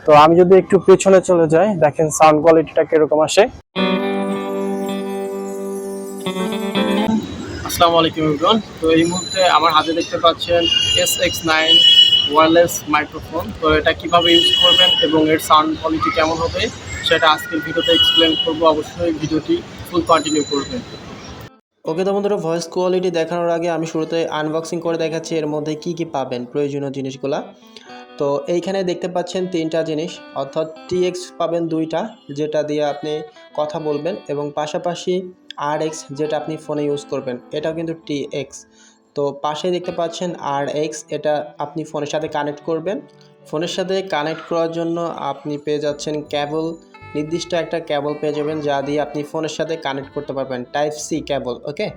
তো আমি যদি একটু পেছনে চলে যাই, দেখেন সাউন্ড কোয়ালিটিটা কিরকম আসে। আসসালামু আলাইকুম এভরিওয়ান। তো এই মুহূর্তে আমার হাতে দেখতে পাচ্ছেন SX9 ওয়্যারলেস মাইক্রোফোন। তো এটা কিভাবে ইউজ করবেন এবং এর সাউন্ড কোয়ালিটি কেমন হবে সেটা আজকের ভিডিওতে এক্সপ্লেন করব। অবশ্যই ভিডিওটি ফুল কন্টিনিউ করবেন। ওকে, তো বন্ধুরা, ভয়েস কোয়ালিটি দেখানোর আগে আমি শুরুতে আনবক্সিং করে দেখাচ্ছি এর মধ্যে কি কি পাবেন প্রয়োজনীয় জিনিসগুলা। তো এইখানে দেখতে পাচ্ছেন তিনটা জিনিস, অর্থাৎ TX পাবেন দুইটা, যেটা দিয়ে আপনি কথা বলবেন, এবং পাশাপাশি RX যেটা আপনি ফোনে ইউজ করবেন, এটাও কিন্তু TX। তো পাশে দেখতে পাচ্ছেন RX, এটা আপনি ফোনের সাথে কানেক্ট করবেন। ফোনের সাথে কানেক্ট করার জন্য আপনি পেয়ে যাচ্ছেন কেবল, নির্দিষ্ট একটা কেবল পেয়ে যাবেন যা দিয়ে আপনি ফোনের সাথে কানেক্ট করতে পারবেন, টাইপ সি কেবল। ওকে,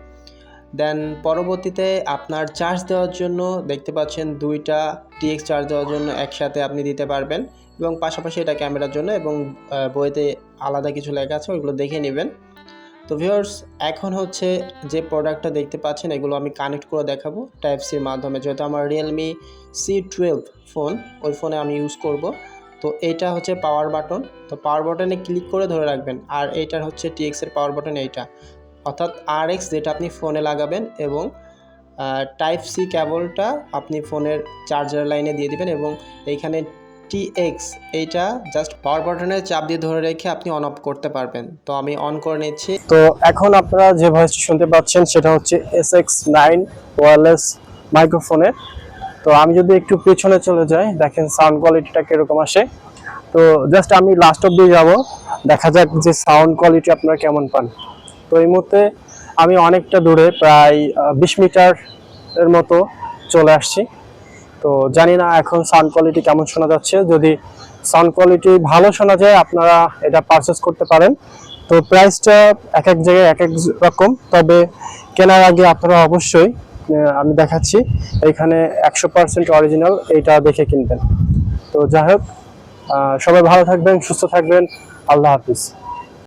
দেন পরবর্তীতে আপনার চার্জ দেওয়ার জন্য দেখতে পাচ্ছেন দুইটা TX চার্জ দেওয়ার জন্য একসাথে আপনি দিতে পারবেন, এবং পাশাপাশি এটা ক্যামেরার জন্য, এবং বইতে আলাদা কিছু লেখা আছে, ওইগুলো দেখে নেবেন। তো ভিউয়ার্স, এখন হচ্ছে যে প্রোডাক্টটা দেখতে পাচ্ছেন এগুলো আমি কানেক্ট করে দেখাবো টাইপ সির মাধ্যমে, যেহেতু আমার রিয়েলমি C12 ফোন, ওই ফোনে আমি ইউজ করব। তো এইটা হচ্ছে পাওয়ার বাটন, তো পাওয়ার বাটনে ক্লিক করে ধরে রাখবেন, আর এইটার হচ্ছে TX এর পাওয়ার বাটন এইটা, অর্থাৎ RX যেটা আপনি ফোনে লাগাবেন, এবং টাইপ সি কেবলটা আপনি ফোনের চার্জার লাইনে দিয়ে দিবেন, এবং এইখানে TX এইটা জাস্ট পাওয়ার বাটনে চাপ দিয়ে ধরে রেখে আপনি অন অফ করতে পারবেন। তো আমি অন করে নিচ্ছি। তো এখন আপনারা যে ভয়েসটি শুনতে পাচ্ছেন সেটা হচ্ছে SX9 ওয়্যারলেস মাইক্রোফোনের। তো আমি যদি একটু পেছনে চলে যাই, দেখেন সাউন্ড কোয়ালিটিটা কিরকম আসে। তো জাস্ট আমি লাস্ট অব্দি যাব, দেখা যাক যে সাউন্ড কোয়ালিটি আপনারা কেমন পান। তো এই মুহূর্তে আমি অনেকটা দূরে, প্রায় 20 মিটার এর মতো চলে আসছি। তো জানি না এখন সাউন্ড কোয়ালিটি কেমন শোনা যাচ্ছে। যদি সাউন্ড কোয়ালিটি ভালো শোনা যায় আপনারা এটা পারচেস করতে পারেন। তো প্রাইসটা এক এক জায়গায় এক এক রকম, তবে কেনার আগে আপনারা অবশ্যই আমি দেখাচ্ছি এখানে 100% অরিজিনাল এইটা দেখে কিনবেন। তো যাই হোক, সবাই ভালো থাকবেন, সুস্থ থাকবেন। আল্লাহ হাফিজ।